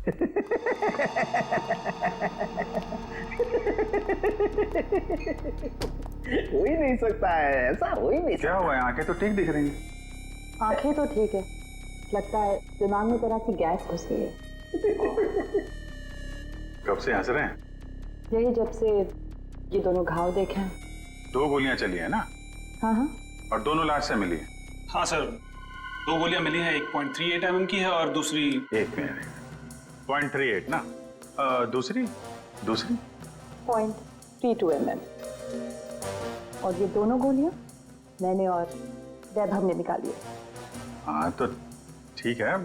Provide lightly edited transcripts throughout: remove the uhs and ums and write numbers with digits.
हो ही नहीं सकता है, ऐसा हो ही नहीं सकता। क्या हुआ है? आंखें तो ठीक दिख रही हैं। आंखें तो ठीक है, लगता है दिमाग में तरह सी गैस घुस गई है। कब से हंस रहे हैं? यही जब से ये दोनों घाव देखे हैं। 2 गोलियां चली है ना? हाँ हाँ, और दोनों लाश से मिली है? हाँ सर, 2 गोलियां मिली हैं, 1.38 mm की है और दूसरी 1 मिनट 0.38 ना? दूसरी 0.32 mm। और ये दोनों गोलियां मैंने और वैभव ने निकाली है। हाँ तो ठीक है,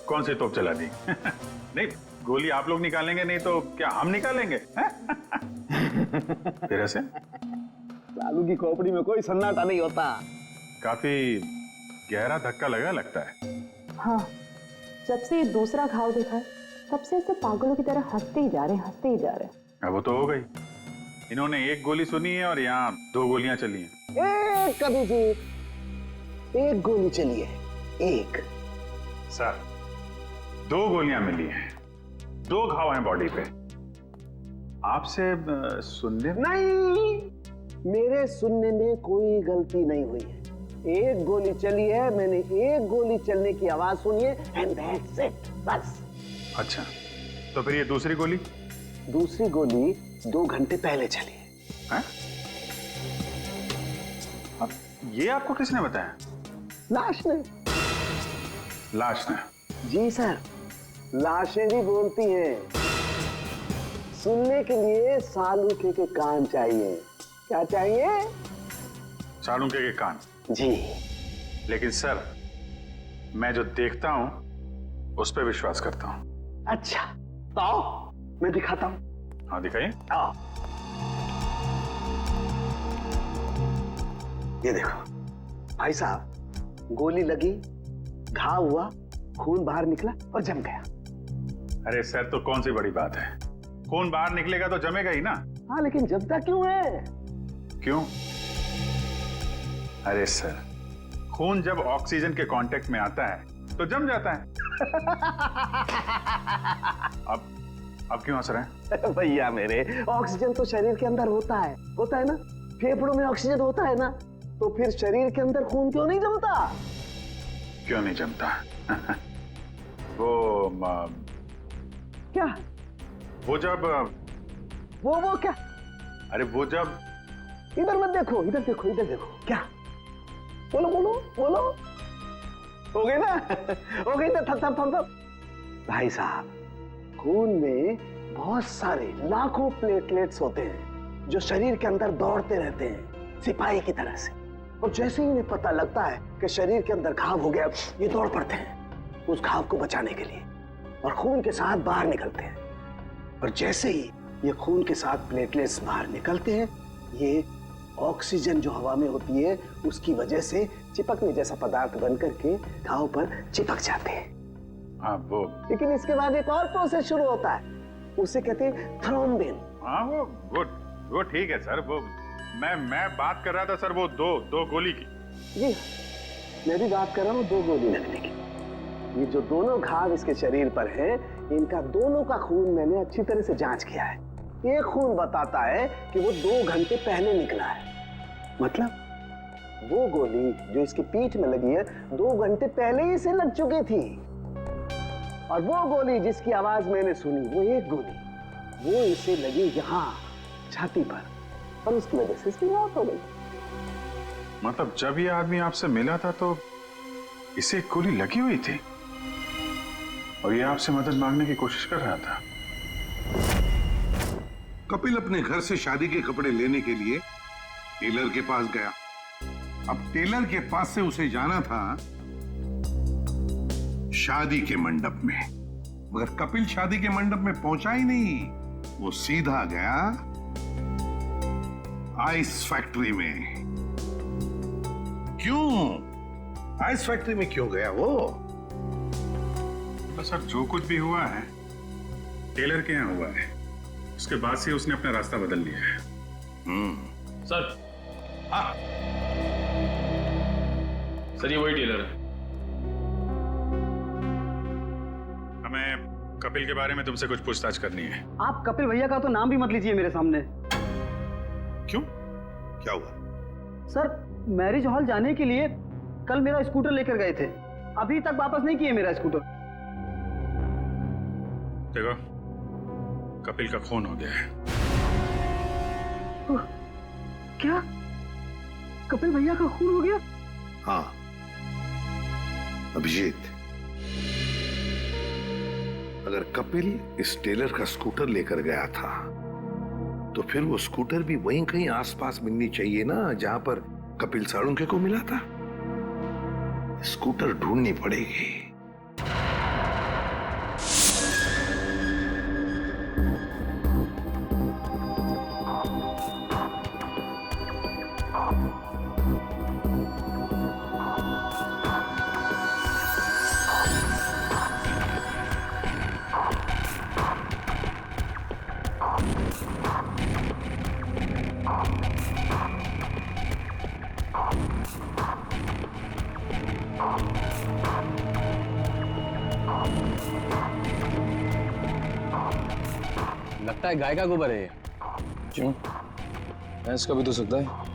कौन सी तोप चला दी? नहीं, गोली आप लोग निकालेंगे नहीं तो क्या हम निकालेंगे? फिर ऐसे लालू की खोपड़ी में कोई सन्नाटा नहीं होता। काफी गहरा धक्का लगा लगता है। हाँ, जब से ये दूसरा घाव देखा है तब से ऐसे पागलों की तरह हंसते ही जा रहे हैं, हंसते ही जा रहे हैं। अब वो तो हो गई, इन्होंने 1 गोली सुनी है और यहाँ 2 गोलियां चली हैं। एक कभी जी, 1 गोली चली है, 1। सर 2 गोलियां मिली हैं, 2 घाव हैं बॉडी पे। आपसे सुनने में नहीं, मेरे सुनने में कोई गलती नहीं हुई है। 1 गोली चली है, मैंने 1 गोली चलने की आवाज सुनी है, एंड दैट्स इट, बस। अच्छा, तो फिर ये दूसरी गोली? दूसरी गोली 2 घंटे पहले चली है। हैं? अब ये आपको किसने बताया? लाश ने। लाश ने? जी सर, लाशें भी बोलती हैं। सुनने के लिए सालूके के कान चाहिए। क्या चाहिए? सालूके के कान। जी। लेकिन सर, मैं जो देखता हूं उस पर विश्वास करता हूं। अच्छा, तो आओ मैं दिखाता हूं। हाँ दिखाइए। आओ, ये देखो भाई साहब, गोली लगी, घाव हुआ, खून बाहर निकला और जम गया। अरे सर, तो कौन सी बड़ी बात है? खून बाहर निकलेगा तो जमेगा ही ना। हाँ, लेकिन जमता क्यों है? क्यों? अरे सर, खून जब ऑक्सीजन के कांटेक्ट में आता है तो जम जाता है। अब क्यों हंस रहे हैं? भैया मेरे, ऑक्सीजन तो शरीर के अंदर होता है ना? फेफड़ों में ऑक्सीजन होता है ना, तो फिर शरीर के अंदर खून क्यों नहीं जमता? क्यों नहीं जमता? वो क्या? वो जब वो क्या? अरे वो जब, इधर मत देखो, इधर देखो, इधर देखो। क्या? बोलो बोलो बोलो। हो गई ना? हो गई ना? थप। भाई साहब, खून में बहुत सारे लाखों प्लेटलेट्स होते हैं जो शरीर के अंदर दौड़ते रहते हैं सिपाही की तरह से। और जैसे ही इन्हें पता लगता है कि शरीर के अंदर घाव हो गया, ये दौड़ पड़ते हैं उस घाव को बचाने के लिए और खून के साथ बाहर निकलते हैं। और जैसे ही ये खून के साथ प्लेटलेट्स बाहर निकलते हैं, ये ऑक्सीजन जो हवा में होती है उसकी वजह से चिपकने जैसा पदार्थ बन करके घाव पर चिपक जाते हैं। हाँ वो, लेकिन इसके बाद एक और प्रोसेस शुरू होता है, उसे कहते हैं थ्रोम्बिन। हाँ वो ठीक है सर। वो मैं बात कर रहा था सर, वो दो गोली की। जी, मैं भी बात कर रहा हूँ 2 गोली लगने की। ये जो दोनों घाव इसके शरीर पर हैं, इनका दोनों का खून मैंने अच्छी तरह से जांच किया है। एक खून बताता है कि वो 2 घंटे पहले निकला है। मतलब वो गोली जो इसकी पीठ में लगी है 2 घंटे पहले ही इसे लग चुकी थी। और वो गोली जिसकी आवाज मैंने सुनी, वो 1 गोली, वो इसे लगी यहाँ छाती पर, और उसकी वजह से इसकी मौत हो गई। मतलब जब ये आदमी आपसे मिला था तो इसे एक गोली लगी हुई थी और ये आपसे मदद मांगने की कोशिश कर रहा था। कपिल अपने घर से शादी के कपड़े लेने के लिए टेलर के पास गया। अब टेलर के पास से उसे जाना था शादी के मंडप में, मगर कपिल शादी के मंडप में पहुंचा ही नहीं। वो सीधा गया आइस फैक्ट्री में। क्यों? आइस फैक्ट्री में क्यों गया वो? तो सर, जो कुछ भी हुआ है टेलर के यहाँ हुआ है, उसके बाद से उसने अपना रास्ता बदल लिया है। सर। हाँ सर, ये वही टेलर है। हमें कपिल के बारे में तुमसे कुछ पूछताछ करनी है। आप कपिल भैया का तो नाम भी मत लीजिए मेरे सामने। क्यों? क्या हुआ? सर, मैरिज हॉल जाने के लिए कल मेरा स्कूटर लेकर गए थे, अभी तक वापस नहीं किए मेरा स्कूटर। देखो, कपिल का खून हो गया है। क्या? कपिल भैया का खून हो गया? हाँ अभिजीत, अगर कपिल इस टेलर का स्कूटर लेकर गया था तो फिर वो स्कूटर भी वहीं कहीं आसपास मिलनी चाहिए ना जहां पर कपिल साळुंखे को मिला था। स्कूटर ढूंढनी पड़ेगी। लगता है गाय का गोबर है ये। क्यों? भैंस का भी तो सकता है।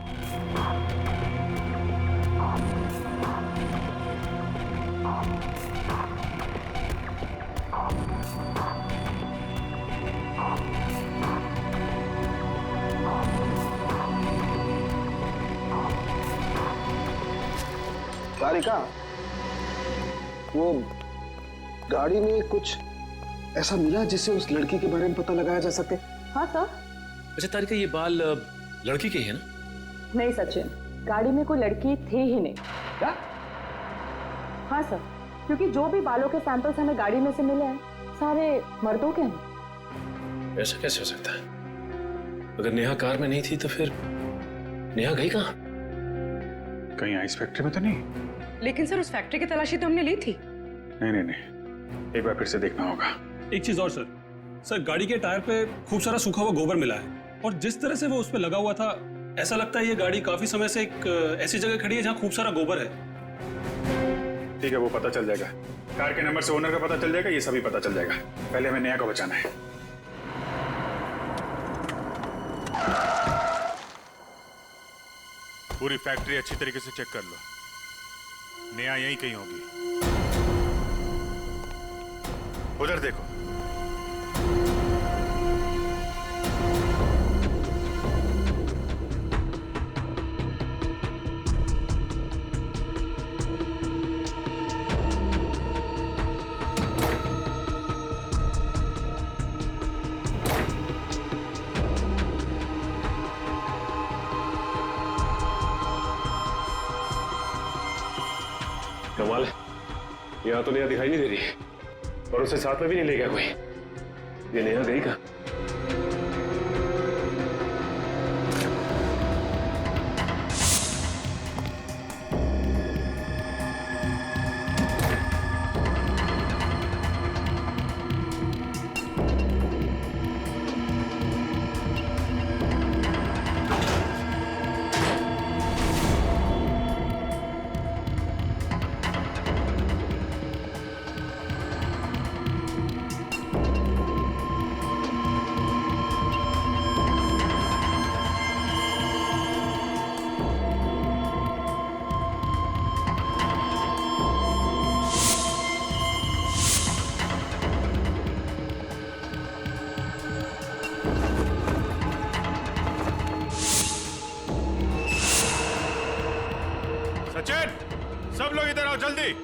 तारिका, वो गाड़ी में कुछ ऐसा मिला जिससे उस लड़की के बारे में पता लगाया जा सके? हाँ सर। अच्छा तारिका, ये बाल लड़की के हैं ना? नहीं सचिन, गाड़ी में कोई लड़की थी ही नहीं। क्या? हाँ सर, क्योंकि जो भी बालों के सैंपल्स हमें गाड़ी में से मिले हैं सारे मर्दों के हैं। ऐसा कैसे हो सकता है? अगर नेहा कार में नहीं थी तो फिर नेहा गई कहाँ? कहीं आइस फैक्ट्री में तो नहीं? लेकिन सर, उस फैक्ट्री की तलाशी तो हमने ली थी। नहीं, एक बार फिर से देखना होगा। एक चीज और सर, गाड़ी के टायर पे खूब सारा सूखा हुआ गोबर मिला है और जिस तरह से वो उस पे लगा हुआ था, ऐसा लगता है ये गाड़ी काफी समय से एक ऐसी जगह खड़ी है जहाँ खूब सारा गोबर है। ठीक है, वो पता चल जाएगा। कार के नंबर से ओनर का पता चल जाएगा, ये सभी पता चल जाएगा। पहले हमें नेहा को बचाना है। पूरी फैक्ट्री अच्छी तरीके से चेक कर लो, नेहा यहीं कहीं होगी। उधर देखो। कमाल है, यहाँ तो नेहा दिखाई नहीं दे रही और उसे साथ में भी नहीं ले गया कोई। ये नेहा गई कहाँ? सचिन, सब लोग इधर आओ जल्दी।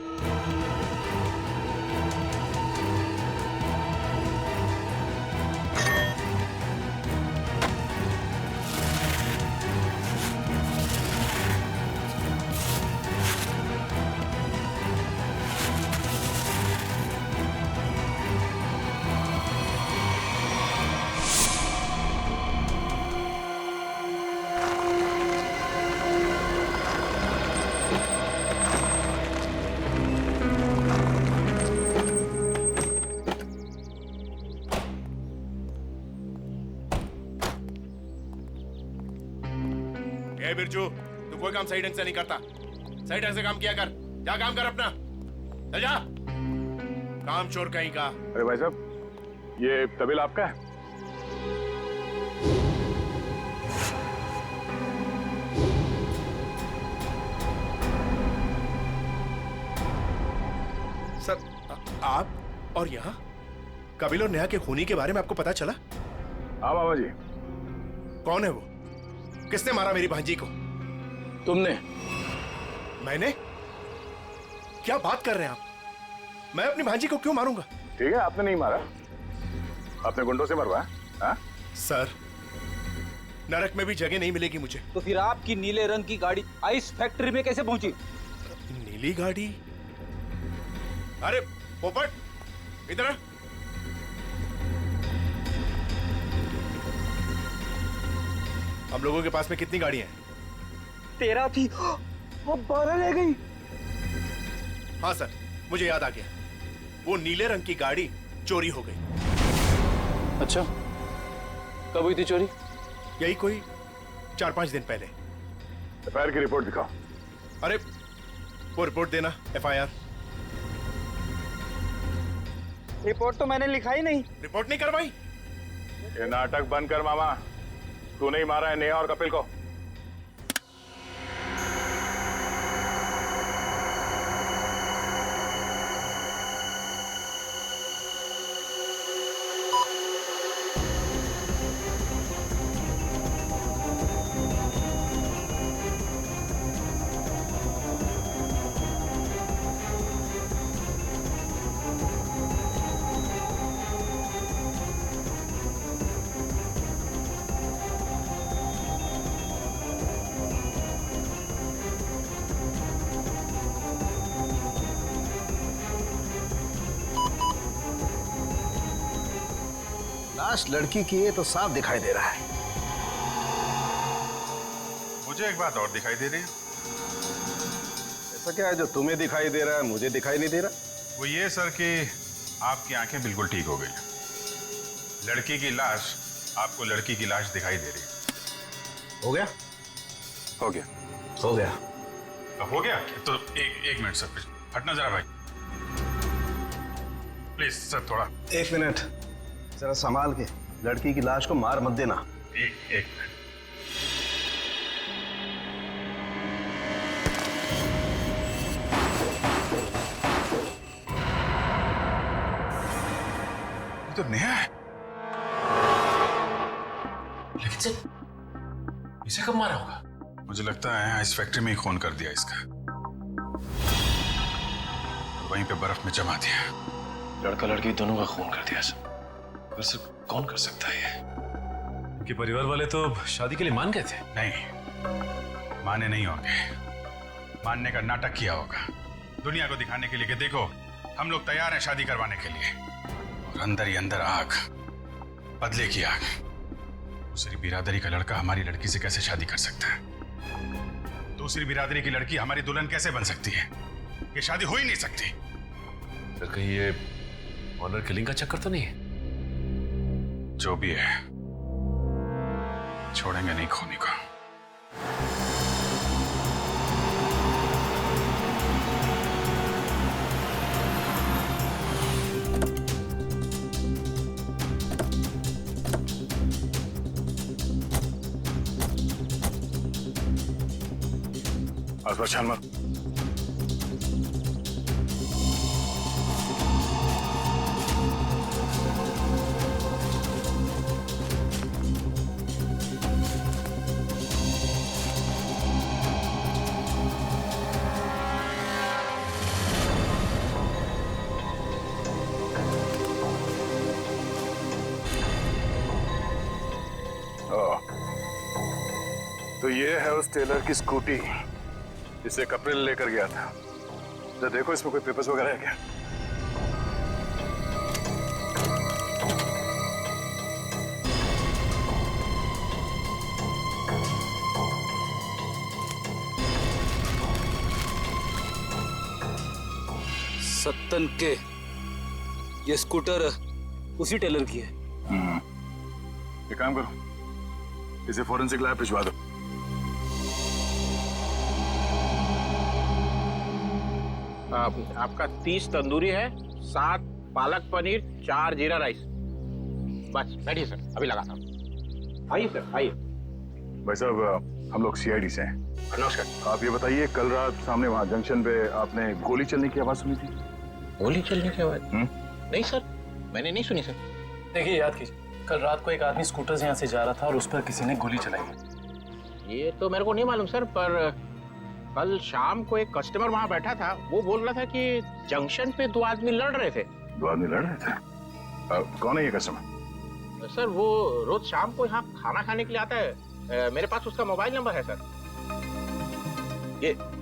ए बिरजू, तू कोई काम सही ढंग से नहीं करता। सही ढंग से काम किया कर। जा काम कर अपना। चल जा। काम चोर कहीं का। अरे भाई साहब, ये तबेल आपका है? सर, आप और यहाँ कपिल और नेहा के खूनी के बारे में आपको पता चला? हाँ मामा जी। कौन है वो? किसने मारा मेरी भांजी को? तुमने। मैंने? क्या बात कर रहे हैं आप? मैं अपनी भांजी को क्यों मारूंगा? ठीक है, आपने नहीं मारा, आपने गुंडों से मरवाया। हाँ? सर, नरक में भी जगह नहीं मिलेगी मुझे। तो फिर आपकी नीले रंग की गाड़ी आइस फैक्ट्री में कैसे पहुंची? नीली गाड़ी? अरे पोपट, इधर आ। हम लोगों के पास में कितनी गाड़ियां हैं? 13 थी, अब 12 रह गई। हाँ सर, मुझे याद आ गया। वो नीले रंग की गाड़ी चोरी हो गई। अच्छा, कब हुई थी चोरी? यही कोई 4-5 दिन पहले। एफआईआर की रिपोर्ट दिखाओ। अरे वो रिपोर्ट देना, एफआईआर। रिपोर्ट तो मैंने लिखा ही नहीं। रिपोर्ट नहीं करवाई? ये नाटक बंद कर मामा, तूने ही मारा है नेहा और कपिल को। लाश लड़की की है तो साफ दिखाई दे रहा है। मुझे एक बात और दिखाई दे रही है। ऐसा क्या है जो तुम्हें दिखाई दे रहा है मुझे दिखाई नहीं दे रहा? वो ये सर कि आपकी आंखें बिल्कुल ठीक हो गई। लड़की की लाश आपको लड़की की लाश दिखाई दे रही है। हो गया? हो गया। हो गया। हो गया तो एक मिनट सर, प्लीज हटना जरा भाई, प्लीज सर थोड़ा। 1 मिनट जरा संभाल के, लड़की की लाश को मार मत देना। एक मिनट। ये तो नेहा है। लेकिन सर, इसे कब मारा होगा? मुझे लगता है इस फैक्ट्री में ही खून कर दिया इसका, वहीं पे बर्फ में जमा दिया। लड़का लड़की दोनों का खून कर दिया सर। वैसे कौन कर सकता है ये? उनके परिवार वाले तो शादी के लिए मान गए थे। नहीं, माने नहीं होंगे, मानने का नाटक किया होगा दुनिया को दिखाने के लिए कि देखो हम लोग तैयार हैं शादी करवाने के लिए। और अंदर ही अंदर आग, बदले की आग। दूसरी बिरादरी का लड़का हमारी लड़की से कैसे शादी कर सकता है? दूसरी बिरादरी की लड़की हमारी दुल्हन कैसे बन सकती है? ये शादी हो ही नहीं सकती। सर कहीं ये ऑनर किलिंग का चक्कर तो नहीं है? जो भी है, छोड़ेंगे नहीं खूनी को। आसपास छान मार। तो ये है उस टेलर की स्कूटी जिसे कपिल लेकर गया था। तो देखो इसमें कोई पेपर्स वगैरह है क्या? सत्तन के ये स्कूटर उसी टेलर की है। एक काम करो, इसे फोरेंसिक लैब भिजवा दो। आपका 30 तंदूरी है, 7 पालक पनीर 4 जीरा राइस। बस बैठिए सर, अभी लगाता हूँ। आइए सर, आइए। भाई साहब, हम लोग सीआईडी से हैं। नमस्कार। आप ये बताइए, कल रात सामने वहाँ जंक्शन पे आपने गोली चलने की आवाज सुनी थी? गोली चलने की आवाज? नहीं सर, मैंने नहीं सुनी सर। देखिए, याद कीजिए, कल रात को एक आदमी स्कूटर से यहाँ से जा रहा था और उस पर किसी ने गोली चलाई। ये तो मेरे को नहीं मालूम सर, पर कल शाम को एक कस्टमर वहाँ बैठा था, वो बोल रहा था कि जंक्शन पे 2 आदमी लड़ रहे थे। 2 आदमी लड़ रहे थे? कौन है ये कस्टमर? सर वो रोज शाम को यहाँ खाना खाने के लिए आता है। मेरे पास उसका मोबाइल नंबर है सर।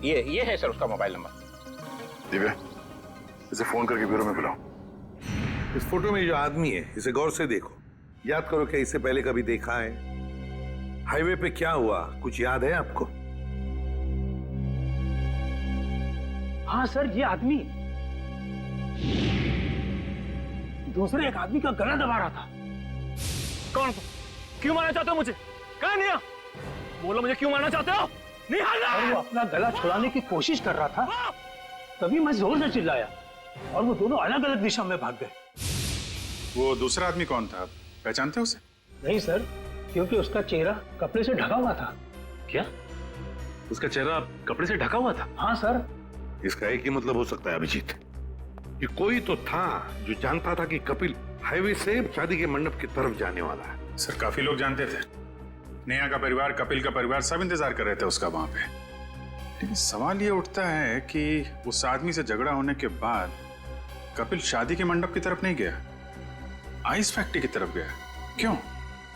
ये है सर उसका मोबाइल नंबर। दिव्या, इसे फोन करके ब्यूरो में बुलाओ। इस फोटो में जो आदमी है, इसे गौर से देखो। याद करो, क्या इससे पहले कभी देखा है? हाईवे पे क्या हुआ, कुछ याद है आपको? हाँ सर, ये आदमी दूसरे एक आदमी का गला दबा रहा था। कौन? क्यों मारना चाहते हो मुझे? कहाँ निया? बोलो, मुझे क्यों मारना चाहते हो? और वो अपना गला छुड़ाने की कोशिश कर रहा था, तभी मैं जोर से चिल्लाया और वो दोनों अलग अलग दिशा में भाग गए। वो दूसरा आदमी कौन था, पहचानते हो उसे? नहीं सर, क्योंकि उसका चेहरा कपड़े से ढका हुआ था। क्या? उसका चेहरा कपड़े से ढका हुआ था? हाँ सर। इसका एक ही मतलब हो सकता है अभिजीत, कि कोई तो था जो जानता था कि कपिल हाईवे से शादी के मंडप की तरफ जाने वाला है। सर, काफी लोग जानते थे। नेहा का परिवार, कपिल का परिवार, सब इंतजार कर रहे थे उसका वहां पे। लेकिन सवाल ये उठता है कि उस आदमी से झगड़ा होने के बाद कपिल शादी के मंडप की तरफ नहीं गया, आइस फैक्ट्री की तरफ गया। क्यों?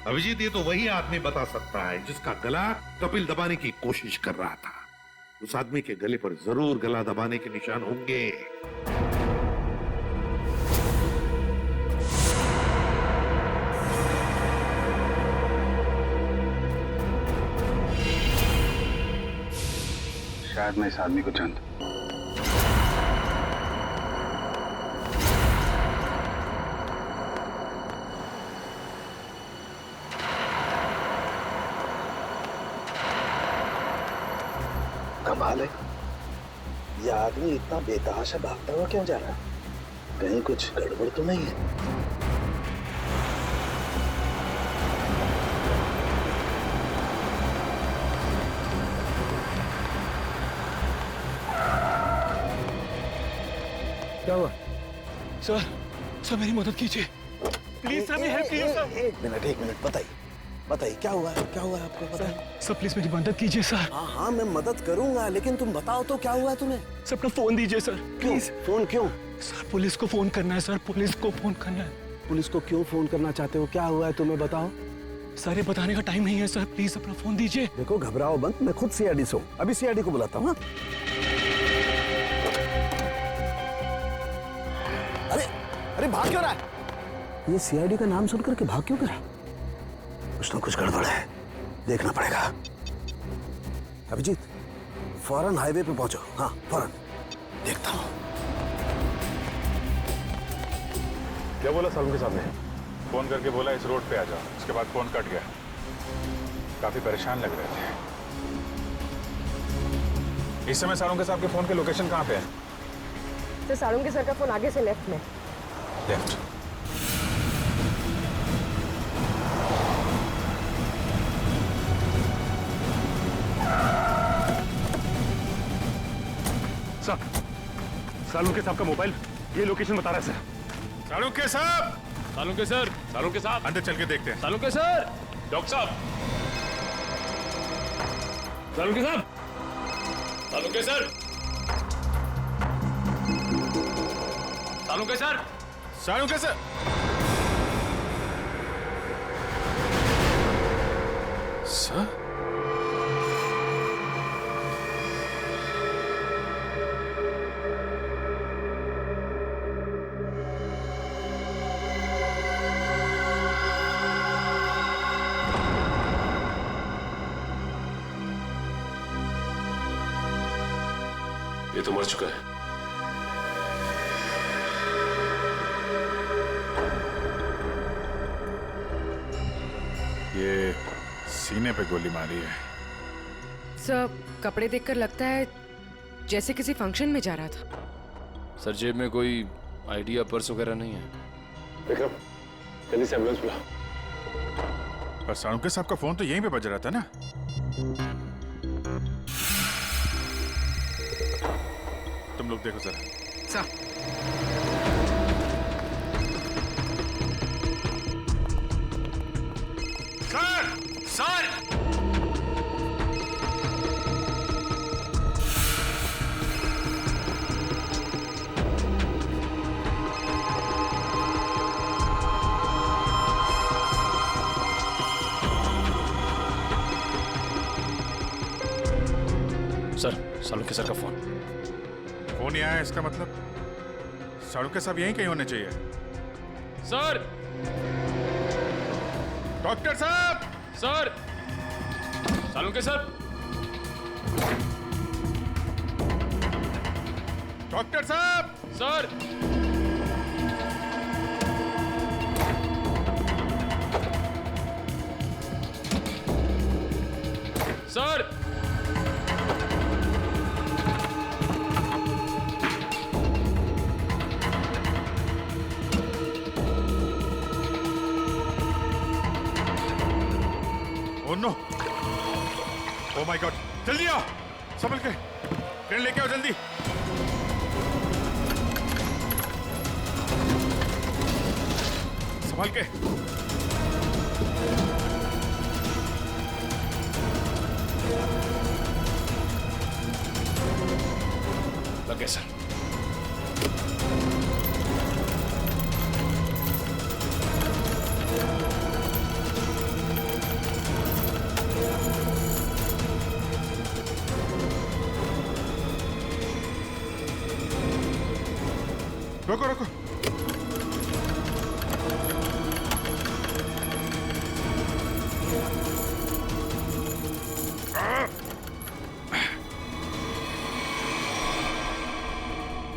अभिजीत, ये तो वही आदमी बता सकता है जिसका गला कपिल दबाने की कोशिश कर रहा था। उस आदमी के गले पर जरूर गला दबाने के निशान होंगे। शायद मैं इस आदमी को जानता हूं। कमाल है, ये आदमी इतना बेतहाशा भागता हुआ क्यों जा रहा है? कहीं कुछ गड़बड़ तो नहीं है? क्या हुआ? सर मेरी मदद कीजिए प्लीज सर, मेरी हेल्प कीजिए सर। एक मिनट, बताइए क्या हुआ है आपको? बताइए सर प्लीज मेरी मदद कीजिए सर। हाँ, मैं मदद करूंगा, लेकिन तुम बताओ तो क्या हुआ है तुम्हें? सर अपना फोन दीजिए सर, प्लीज। फोन क्यों? सर पुलिस को फोन करना है सर, पुलिस को फोन करना है। पुलिस को क्यों फोन करना चाहते हो? क्या हुआ है तुम्हें, बताओ। सर ये बताने का टाइम नहीं है सर, प्लीज अपना फोन दीजिए। देखो, घबराओ मत, मैं खुद सीआईडी से हूँ, अभी सीआईडी को बुलाता हूँ। अरे भाग क्यों रहा है? ये सीआईडी का नाम सुनकर के भाग क्यों रहा है? कुछ ना कुछ गड़बड़ है, देखना पड़ेगा। अभिजीत, फौरन हाईवे पे पहुंचो। हाँ, फौरन देखता हूँ। क्या बोला सालू के सामने? फोन करके बोला इस रोड पे आ जाओ। उसके बाद फोन कट गया। काफी परेशान लग रहे थे। इस समय सालू के साहब के फोन के लोकेशन कहाँ पे है? तो सालुंके सर का फोन आगे से लेफ्ट में। लेफ्ट। सालू के साहब का मोबाइल ये लोकेशन बता रहा है सर। सालुंके साहब! सालुंके सर, सालुंके साहब, अंदर चल के देखते हैं। सालुंके सर, डॉक्टर साहब, सालुंके साहब, Salunke sir, Salunke sir, Salunke sir! Sir? ये तो मर चुका है। ये सीने पे गोली मारी है। सर कपड़े देखकर लगता है जैसे किसी फंक्शन में जा रहा था। सर जेब में कोई आईडिया पर्स वगैरह नहीं है। विक्रम, जल्दी से एम्बुलेंस बुला। पर साळुंके साहब का फोन तो यहीं पे बज रहा था ना। तुम लोग देखो जरा। Sir sir sir, Salunke sir का फोन। फोन नहीं आया, इसका मतलब साळुंके साहब यहीं कहीं होने चाहिए। सर, डॉक्टर साहब, सर, साळुंके सर, डॉक्टर साहब, sir, sir, oh no, oh my God, जल्दी आओ, संभल के, ट्रेन लेके आओ जल्दी। संभल के। लगे सर। रोको रोको।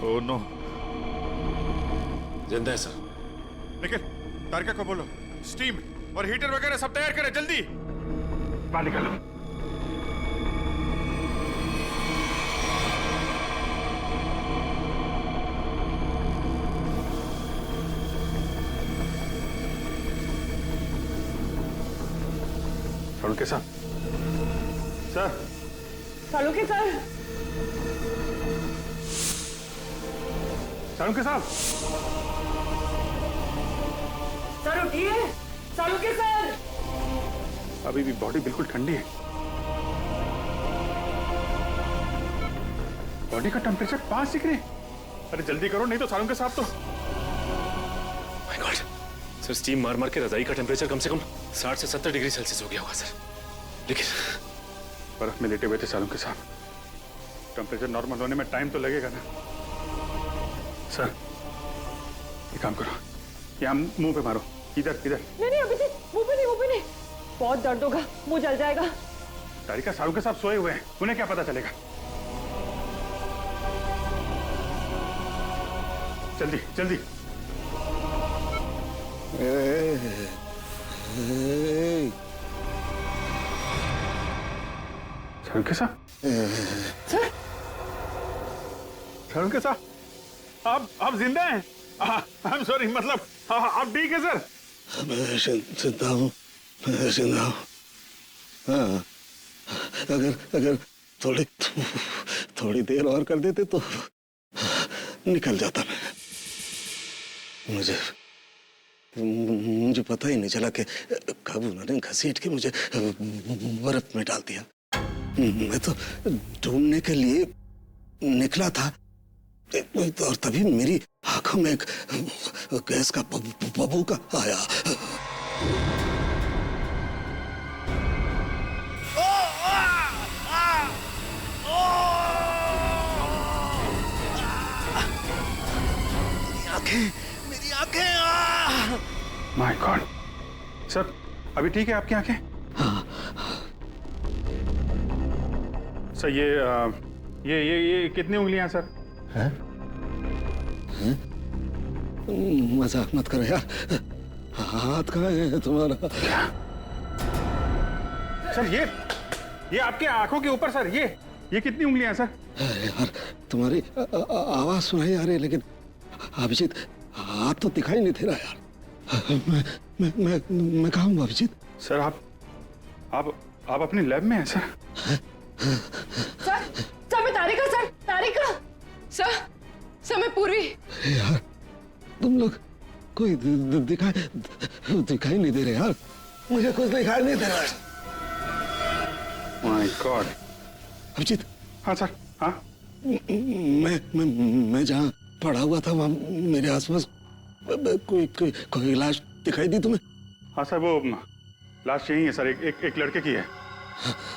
ओह नो, जिंदा है सर। निखिल, तारिका को बोलो स्टीम और हीटर वगैरह सब तैयार करें जल्दी। बाहर निकालो। साळुंके साहब, सर, साळुंके सर, साळुंके साहब, सर उठिए, साळुंके सर। अभी भी बॉडी बिल्कुल ठंडी है। बॉडी का टेम्परेचर 5 डिग्री। अरे जल्दी करो, नहीं तो साळुंके साहब तो। माय गॉड, सर स्टीम मार मार के रजाई का टेम्परेचर कम से कम 60 से 70 डिग्री सेल्सियस हो गया होगा सर। लेकिन बर्फ में लेटे हुए थे साळुंके साहब, टेम्परेचर नॉर्मल होने में टाइम तो लगेगा ना। सर, एक काम करो, यहाँ मुंह पे मारो, इधर इधर। नहीं नहीं, अभी नहीं, मुंह पे नहीं, मुंह पे नहीं, बहुत दर्द होगा, मुंह जल जाएगा। तारिका, साळुंके साहब सोए हुए हैं, उन्हें क्या पता चलेगा। जल्दी जल्दी। साळुंके साहब, साळुंके साहब, आप जिंदा हैं? आई एम सॉरी, मतलब आप ठीक है सर? मैं जिंदा हूँ, मैं जिंदा हूँ। हाँ, अगर थोड़ी देर और कर देते तो निकल जाता मैं। मुझे पता ही नहीं चला कि कब उन्होंने घसीट के मुझे बर्फ में डाल दिया। मैं तो ढूंढने के लिए निकला था और तभी मेरी आंखों में एक गैस का बबूका आया। मेरी आंखें। माय गॉड, सर अभी ठीक है आपकी आंखें? हाँ। सर ये कितनी उंगलियां सर? हैं? मजाक मत करो यार, हाथ कहाँ है तुम्हारा? सर ये आपके आंखों के ऊपर सर, ये कितनी उंगलियां सर? यार तुम्हारी आवाज सुनाई आ रही है लेकिन अभिजीत, आप तो दिखाई नहीं दे रहा यार। मैं कहाँ हूँ अभिजीत? सर आप अपनी लैब में हैं सर? सर मैं तारिका, सर मैं पूर्वी। यार तुम लोग कोई दिखाई नहीं दे रहे यार, मुझे कुछ दिखाई नहीं दे रहा है। My God. अभिजीत। हाँ सर। हाँ मैं जहाँ पड़ा हुआ था वहाँ मेरे आसपास कोई लाश दिखाई दी तुम्हें? हाँ सर, वो लाश यही है सर, एक लड़के की है।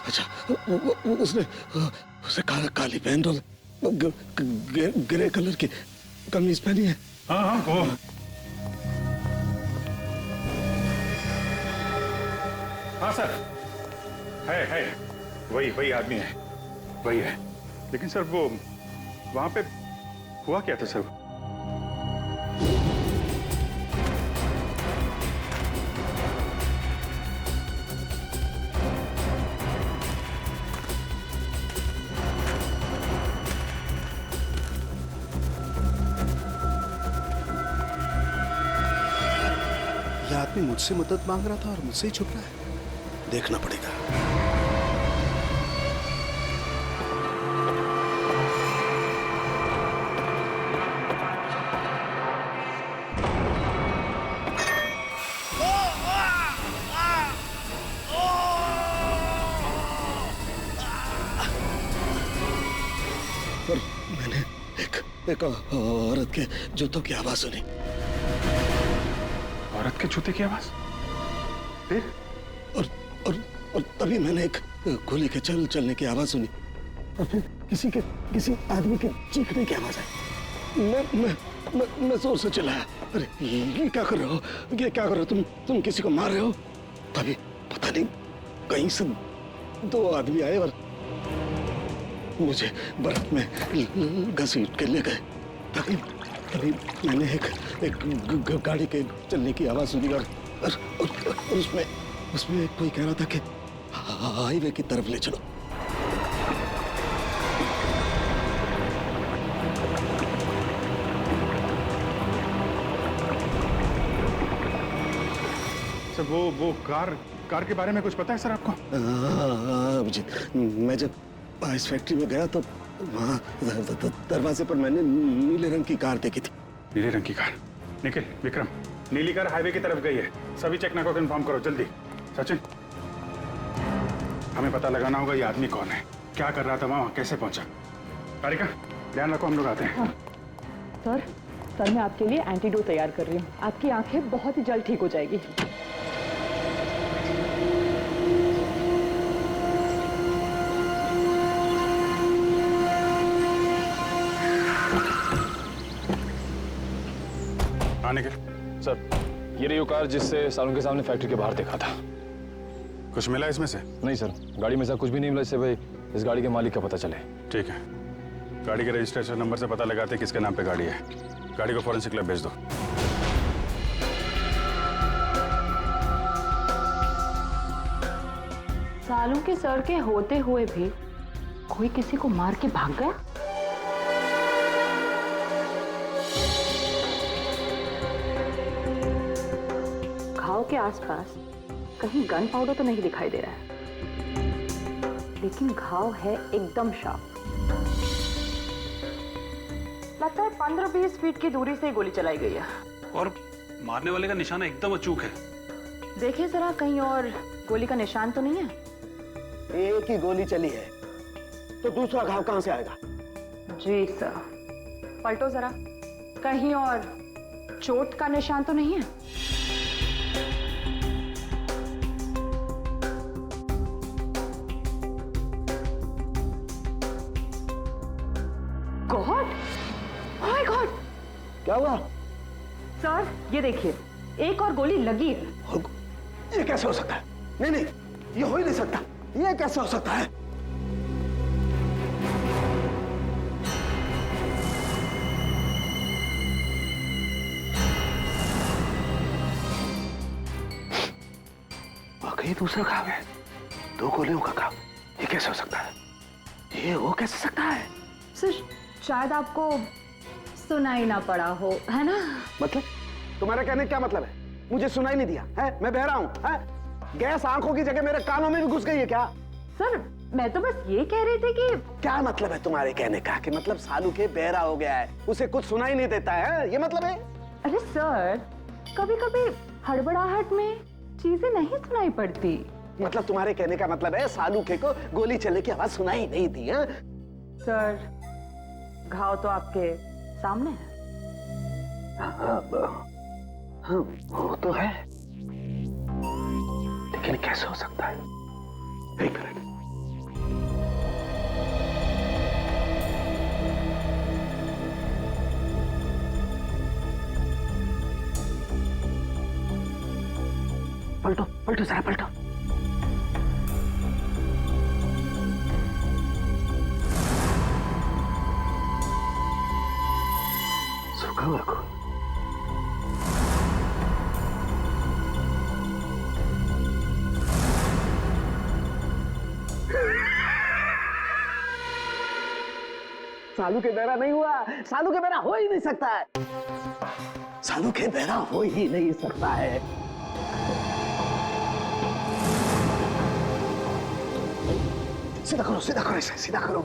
अच्छा, उसने काली पैंट और ग्रे कलर की कमीज पहनी है। हाँ वो हाँ सर, है वही आदमी है, वही है। लेकिन सर वो वहां पे हुआ क्या था सर? यह आदमी मुझसे मदद मांग रहा था और मुझसे ही छुप रहा है, देखना पड़ेगा। पर मैंने एक औरत के जूतों की आवाज सुनी। औरत के जूते की आवाज? फिर? और तभी मैंने एक गोली के चलने की आवाज सुनी, और फिर किसी आदमी के चीखने की आवाज आई। मैं जोर से चिल्लाया, अरे ये क्या कर रहे हो, ये क्या कर रहे हो तुम किसी को मार रहे हो? तभी पता नहीं कहीं से दो आदमी आए और मुझे बर्फ में घसीट के ले गए। तभी मैंने एक गाड़ी के चलने की आवाज सुनी और उसमें कोई कह रहा था कि हाईवे की तरफ ले चलो। सर वो कार के बारे में कुछ पता है सर आपको? अभिजीत, मैं जब इस फैक्ट्री में गया तो वहाँ दरवाजे पर मैंने नीले रंग की कार देखी थी। नीले रंग की कार? निखिल, विक्रम, नीली कार हाईवे की तरफ गई है। सभी चेकना को कंफर्म करो जल्दी। सचिन, हमें पता लगाना होगा ये आदमी कौन है, क्या कर रहा था वहाँ, कैसे पहुंचा। तारिका, ध्यान रखो, हम लोग आते हैं। हाँ। सर मैं आपके लिए एंटीडोट तैयार कर रही हूँ, आपकी आंखें बहुत ही जल्द ठीक हो जाएगी। निखिल सर, ये रही वो कार जिससे सालों के सामने फैक्ट्री के बाहर देखा था। कुछ मिला इसमें से? नहीं सर, गाड़ी में से कुछ भी नहीं मिला, इससे भाई इस गाड़ी के मालिक का पता चले। ठीक है, गाड़ी के रजिस्ट्रेशन नंबर से पता लगाते किसके नाम पे गाड़ी है। गाड़ी को फॉरेंसिक लैब भेज दो। सालों के सर के होते हुए भी कोई किसी को मार के भाग गया। घाव के आसपास कहीं गन पाउडर तो नहीं दिखाई दे रहा है, लेकिन घाव है एकदम शार्प। लगता है 15-20 फीट की दूरी से गोली चलाई गई है, और मारने वाले का निशाना एकदम अचूक है। देखिए जरा, कहीं और गोली का निशान तो नहीं है? एक ही गोली चली है तो दूसरा घाव कहां से आएगा? जी सर, पलटो जरा, कहीं और चोट का निशान तो नहीं है? गॉड, ओह माय गॉड, क्या हुआ? सर ये देखिए, एक और गोली लगी है। ये कैसे हो सकता है? नहीं, ये हो ही नहीं सकता। ये कैसे हो सकता है? वाकई दूसरा घाव है, 2 गोलियों का घाव। ये कैसे हो सकता है? ये हो कैसे सकता है? सर शायद आपको सुनाई ना पड़ा हो, है ना? मतलब तुम्हारा कहने का क्या मतलब है? मुझे सुनाई नहीं दिया है? मैं बहरा हूँ है? गैस आंखों की जगह मेरे कानों में भी घुस गई है क्या? सर मैं तो बस ये कह रही थी कि क्या मतलब है तुम्हारे कहने का कि मतलब सालू के बहरा हो गया है, उसे कुछ सुनाई नहीं देता है, ये मतलब है? अरे सर, कभी कभी हड़बड़ाहट में चीजें नहीं सुनाई पड़ती। मतलब तुम्हारे कहने का मतलब है सालू के को गोली चलने की आवाज सुनाई नहीं दी है? सर घाव तो आपके सामने है। हाँ, वो तो है, लेकिन कैसे हो सकता है? एक मिनट। पलटो पलटो जरा पलटो। सूखा हुआ खून। सालू के बहरा नहीं हुआ, सालू के बहरा हो ही नहीं सकता है, सालू के बहरा हो ही नहीं सकता है। सीधा करो इसे, सीधा करो।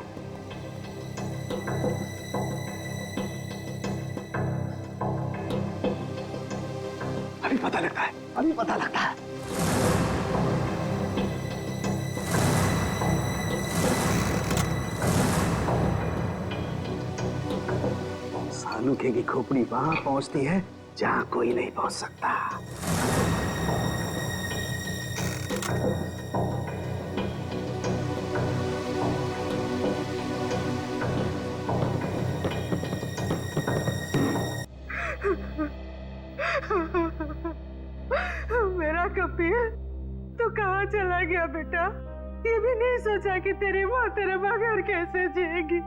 अभी पता लगता है, अभी पता लगता है। सालू की खोपड़ी वहां पहुंचती है जहां कोई नहीं पहुंच सकता। मेरा कपिल तू कहाँ चला गया बेटा? ये भी नहीं सोचा कि तेरी माँ तेरे बगैर कैसे जिएगी।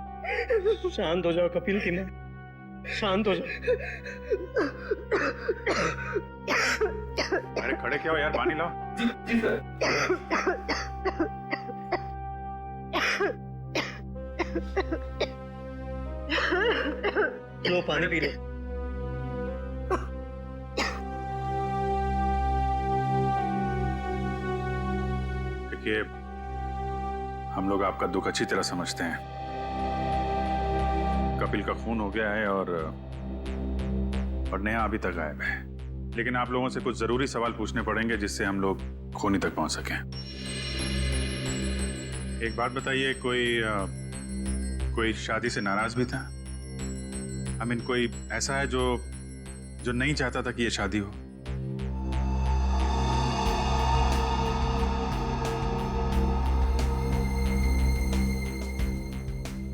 शांत हो जाओ कपिल की माँ, शांत हो जाओ। अरे खड़े क्या हो यार, पानी लाओ। जी सर। लो पानी पी लो। देखिए, हम लोग आपका दुख अच्छी तरह समझते हैं। कपिल का खून हो गया है और नेहा अभी तक गायब है, लेकिन आप लोगों से कुछ जरूरी सवाल पूछने पड़ेंगे जिससे हम लोग खूनी तक पहुंच सकें। एक बात बताइए, कोई शादी से नाराज भी था? I mean, कोई ऐसा है जो नहीं चाहता था कि ये शादी हो?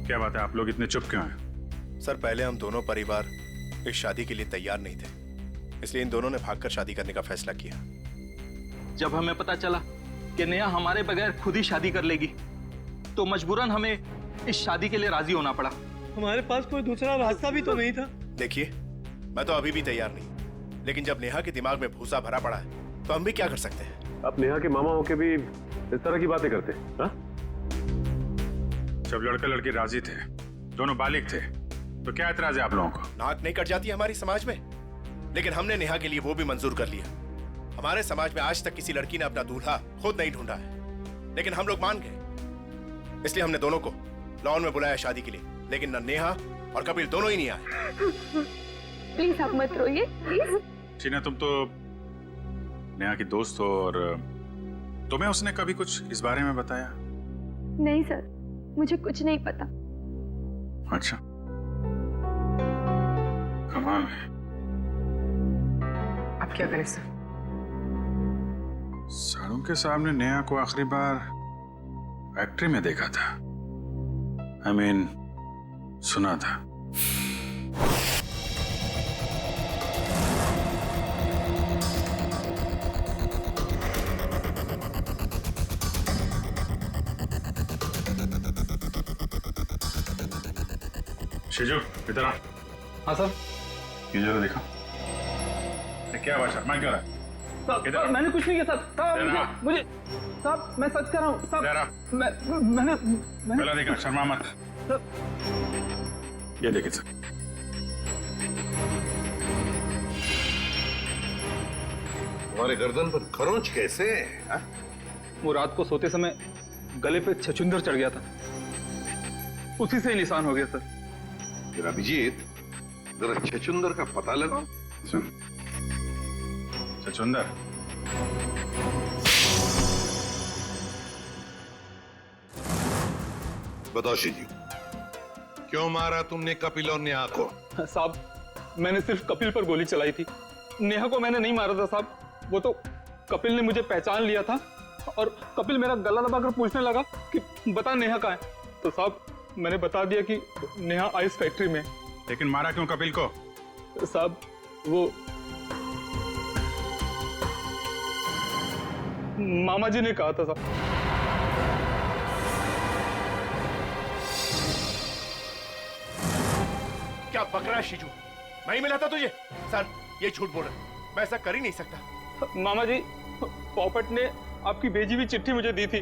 क्या बात है, आप लोग इतने चुप क्यों हैं? सर पहले हम दोनों परिवार इस शादी के लिए तैयार नहीं थे, इसलिए इन दोनों ने भागकर शादी करने का फैसला किया। जब हमें पता चला कि नेहा हमारे बगैर खुद ही शादी कर लेगी, तो मजबूरन हमें इस शादी के लिए राजी होना पड़ा। हमारे पास कोई दूसरा रास्ता भी तो नहीं था। देखिए, मैं तो अभी भी तैयार नहीं, लेकिन जब नेहा के दिमाग में भूसा भरा पड़ा है तो हम भी क्या कर सकते हैं। आप नेहा के मामा होके भी इस तरह की बातें करते हैं? हाँ? जब लड़का लड़की राजी थे, दोनों बालिग थे, तो क्या एतराज है आप लोगों को? नाक नहीं कट जाती हमारी समाज में, लेकिन हमने नेहा के लिए वो भी मंजूर कर लिया। हमारे समाज में आज तक किसी लड़की ने अपना दूल्हा खुद नहीं ढूंढा है, लेकिन हम लोग मान गए, इसलिए हमने दोनों को लॉन में बुलाया शादी के लिए, लेकिन न नेहा और कपिल दोनों ही नहीं आए। प्लीज आप मत रोइए, प्लीज। टीना, तुम तो नेहा की दोस्त हो और तुम्हें उसने कभी कुछ इस बारे में बताया? नहीं सर, मुझे कुछ नहीं पता। अच्छा, कमाल है। अब क्या करें सर? सारों के सामने नेहा को आखिरी बार फैक्ट्री में देखा था। I mean, सुना था। शिजू, इधर आ। हाँ सर। ये जरा देखो। क्या हुआ शर्मा क्यों रहा है? साहब, मैंने कुछ नहीं किया साहब। मुझे साहब, मैं सच कर रहा हूँ साहब। मैंने पहला देखा, शर्मा मत। ये देखिए सर, तुम्हारे गर्दन पर खरोंच कैसे? हा? वो रात को सोते समय गले पे छछूंदर चढ़ गया था, उसी से ही निशान हो गया सर। फिर अभिजीत, जरा छछूंदर का पता लगाओ। छछूंदर? बताओ शिजू, क्यों मारा तुमने कपिल और नेहा को? साहब, मैंने सिर्फ कपिल पर गोली चलाई थी, नेहा को मैंने नहीं मारा था साहब। वो तो कपिल ने मुझे पहचान लिया था और कपिल मेरा गला दबाकर पूछने लगा कि बता नेहा कहाँ है। तो साहब मैंने बता दिया कि नेहा आइस फैक्ट्री में। लेकिन मारा क्यों कपिल को? साहब वो मामा जी ने कहा था साहब। क्या बक रहा है शिजू? नहीं मिला था तुझे? सर ये झूठ बोल रहा है, मैं ऐसा कर ही नहीं सकता। मामा जी, पोपट ने आपकी भेजी हुई चिट्ठी मुझे दी थी,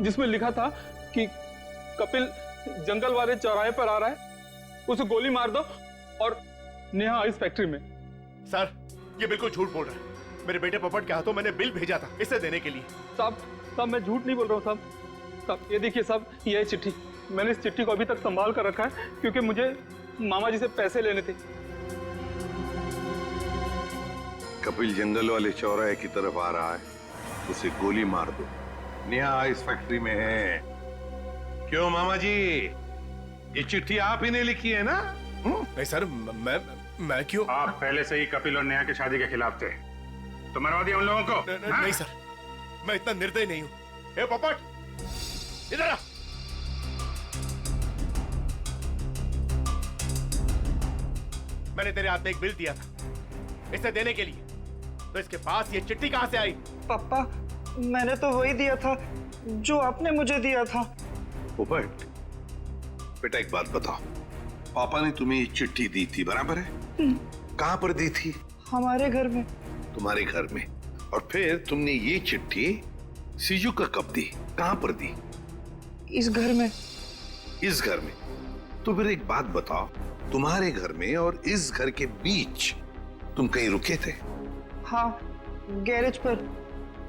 जिसमें लिखा था कि कपिल जंगल वाले चौराहे पर आ रहा है, उसे गोली मार दो और नेहा आइस फैक्ट्री में। सर ये बिल्कुल झूठ बोल रहा है। मेरे बेटे पोपट के हाथों मैंने बिल भेजा था इसे देने के लिए। साहब मैं झूठ नहीं बोल रहा हूँ साहब। ये देखिए साहब, ये है चिट्ठी। मैंने इस चिट्ठी को अभी तक संभाल कर रखा है क्योंकि मुझे मामा जी से पैसे लेने थे। कपिल जंगल वाले चौराहे की तरफ आ रहा है, उसे गोली मार दो। नेहा आइस फैक्ट्री में है। क्यों मामा जी, ये चिट्ठी आप ही ने लिखी है ना? नहीं सर, मैं क्यों? आप पहले से ही कपिल और नेहा की शादी के खिलाफ थे, तो मरवा दिया उन लोगों को। नहीं सर, मैं इतना निर्दयी नहीं हूं। ए पोपट, इधर आ। मैंने तेरे हाथ में एक बिल दिया था इसे देने के लिए, तो इसके पास ये चिट्ठी कहां से आई? पापा, मैंने तो वही दिया था जो आपने मुझे दिया था। पोपट बेटा, एक बात बताओ, पापा ने तुम्हें ये चिट्ठी दी थी, बराबर है? कहां पर दी थी? हमारे घर में। तुम्हारे घर में? और फिर तुमने ये चिट्ठी सीजू का कब दी, कहां पर दी? इस घर में। इस घर में? तो फिर एक बात बताओ, तुम्हारे घर में और इस घर के बीच तुम कहीं रुके थे? हाँ, गैरेज पर।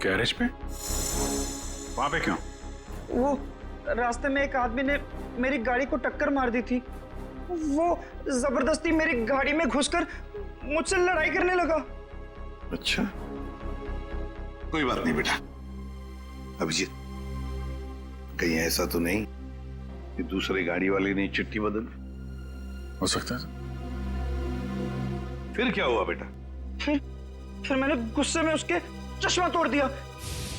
गैरेज पे? वहां पे क्यों? वो रास्ते में एक आदमी ने मेरी गाड़ी को टक्कर मार दी थी। वो जबरदस्ती मेरी गाड़ी में घुसकर मुझसे लड़ाई करने लगा। अच्छा, कोई बात नहीं बेटा। अभिजीत, कहीं ऐसा तो नहीं कि दूसरे गाड़ी वाले ने चिट्ठी बदल? हो सकता है। फिर क्या हुआ बेटा? फिर मैंने गुस्से में उसके चश्मा तोड़ दिया।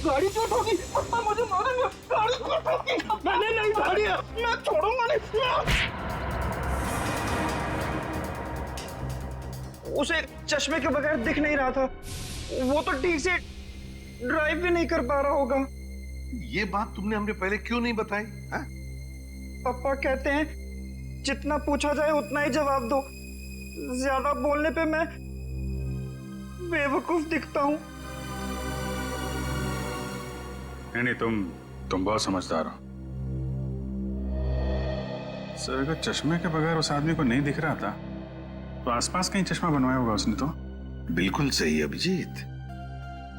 गाड़ी क्यों ठोकी? पापा मुझे मारेंगे। गाड़ी क्यों ठोकी? मैंने नहीं गाड़ी, मैं छोड़ूंगा नहीं। उसे चश्मे के बगैर दिख नहीं रहा था, वो तो ठीक से ड्राइव भी नहीं कर पा रहा होगा। ये बात तुमने हमने पहले क्यों नहीं बताई? पापा कहते हैं जितना पूछा जाए उतना ही जवाब दो, ज्यादा बोलने पे मैं बेवकूफ दिखता हूँ। नहीं, तुम बहुत समझदार हो सर। अगर चश्मे के बगैर उस आदमी को नहीं दिख रहा था तो आसपास कहीं चश्मा बनवाया होगा उसने। तो बिल्कुल सही अभिजीत,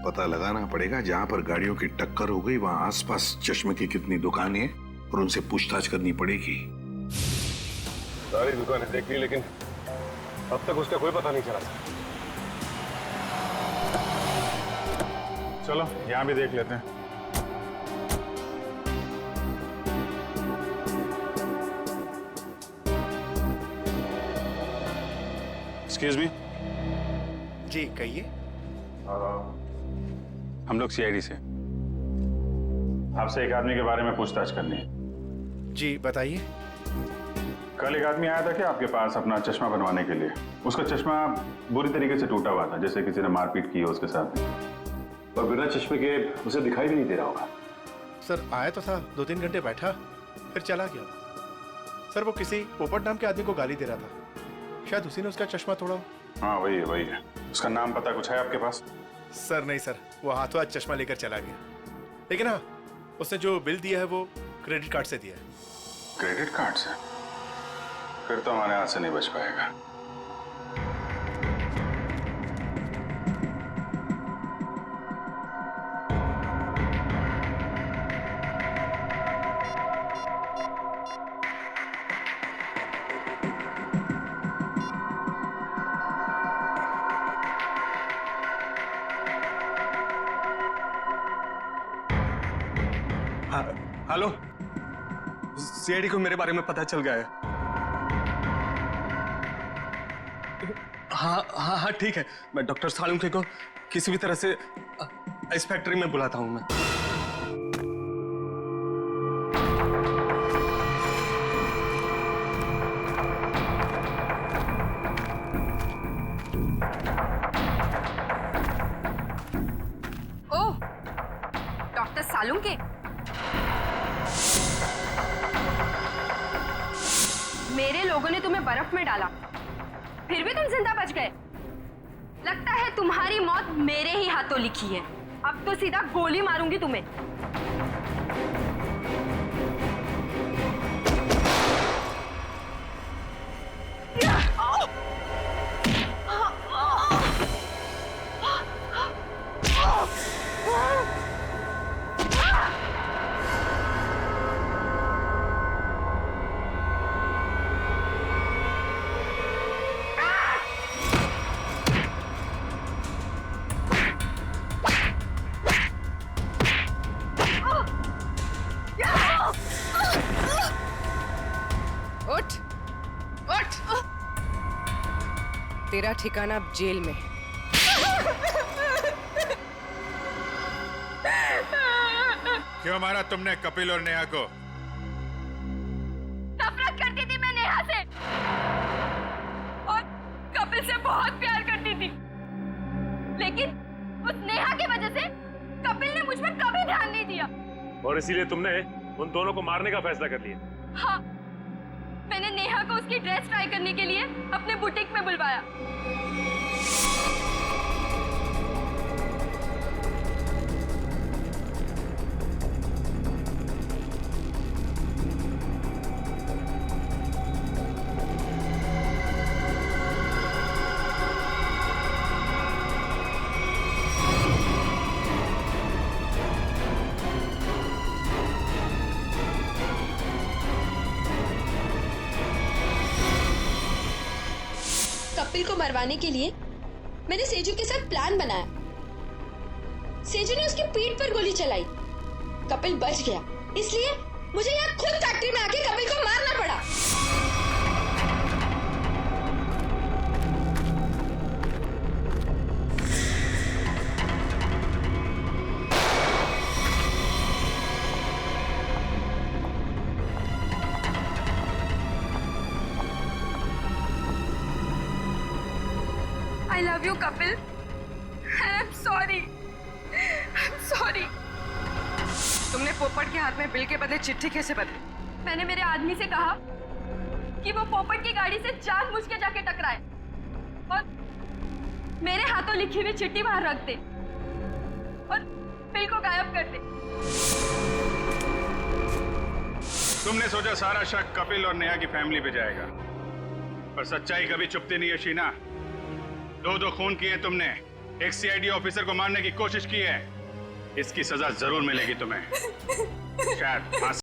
पता लगाना पड़ेगा जहां पर गाड़ियों की टक्कर हो गई वहां आसपास चश्मे की कितनी दुकानें हैं और उनसे पूछताछ करनी पड़ेगी। सारी दुकानें देख ली लेकिन अब तक उसका कोई पता नहीं चला। चलो यहां भी देख लेते हैं। Excuse me. जी कहिए। हम लोग सीआईडी से, आपसे एक आदमी के बारे में पूछताछ करनी है। जी बताइए। कल एक आदमी आया था क्या आपके पास अपना चश्मा बनवाने के लिए? उसका चश्मा बुरी तरीके से टूटा हुआ था, जैसे किसी ने मारपीट की हो उसके साथ, और बिना चश्मे के उसे दिखाई भी नहीं दे रहा होगा। सर आया तो था, 2-3 घंटे बैठा फिर चला गया। सर वो किसी पोपट नाम के आदमी को गाली दे रहा था, शायद उसी ने उसका चश्मा तोड़ा। हाँ वही है। उसका नाम पता कुछ है आपके पास? सर नहीं सर, वो हाथों हाथ चश्मा लेकर चला गया। लेकिन हाँ, उसने जो बिल दिया है वो क्रेडिट कार्ड से दिया है। क्रेडिट कार्ड से? फिर तो हमारे हाथ से नहीं बच पाएगा। हेलो, सीआईडी को मेरे बारे में पता चल गया है। हाँ ठीक है, मैं डॉक्टर सालुंके को किसी भी तरह से इस फैक्ट्री में बुलाता हूँ मैं। ओह, डॉक्टर सालुंके, मेरे लोगों ने तुम्हें बर्फ में डाला, फिर भी तुम जिंदा बच गए। लगता है तुम्हारी मौत मेरे ही हाथों लिखी है। अब तो सीधा गोली मारूंगी तुम्हें। उठ, उठ। तेरा ठिकाना अब जेल में है। क्यों मारा तुमने कपिल और नेहा को? नफरत करती थी मैं नेहा से और कपिल से बहुत प्यार करती थी, लेकिन उस नेहा की वजह से कपिल ने मुझ पर कभी ध्यान नहीं दिया। और इसीलिए तुमने उन दोनों को मारने का फैसला कर लिया? हाँ, मैंने नेहा को उसकी ड्रेस ट्राई करने के लिए अपने बुटीक में बुलवाया। कपिल को मरवाने के लिए मैंने सेजू के साथ प्लान बनाया। सेजू ने उसकी पीठ पर गोली चलाई, कपिल बच गया, इसलिए मुझे यहाँ खुद फैक्ट्री में आके कपिल को मारना पड़ा। I love you, Kapil. I'm sorry. I'm sorry. तुमने पोपट के हाथ में बिल के बदले चिट्ठी कैसे बदली? मैंने मेरे आदमी से कहा कि वो पोपट की गाड़ी से जानबूझ के जाके टकराए और मेरे हाथों लिखी हुई चिट्ठी बाहर रख दे और बिल को गायब कर दे। तुमने सोचा सारा शक कपिल और नेहा की फैमिली पे जाएगा, पर सच्चाई कभी चुपती नहीं है शीना। दो खून किए तुमने, एक सीआईडी ऑफिसर को मारने की कोशिश की है, इसकी सजा जरूर मिलेगी तुम्हें, शायद फांसी।